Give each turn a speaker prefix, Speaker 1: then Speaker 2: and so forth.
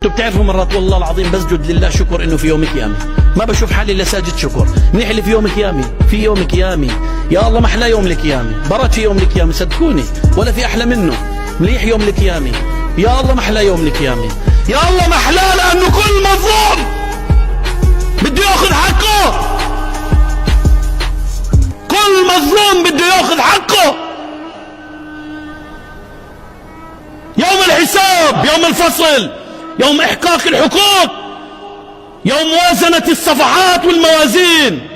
Speaker 1: انتوا بتعرفوا مرات والله العظيم بسجد لله شكر انه في يوم قيامي، ما بشوف حالي الا ساجد شكر. منيح اللي في يوم قيامي، في يوم قيامي يا الله ما احلى يوم القيامه، برد في يوم القيامه صدقوني ولا في احلى منه. مليح يوم القيامه يا الله ما احلى يوم القيامه، يا الله ما احلى، لانه كل مظلوم بده ياخذ حقه، كل مظلوم بده ياخذ حقه. يوم الحساب، يوم الفصل، يوم إحقاق الحقوق، يوم موازنة الصفحات والموازين.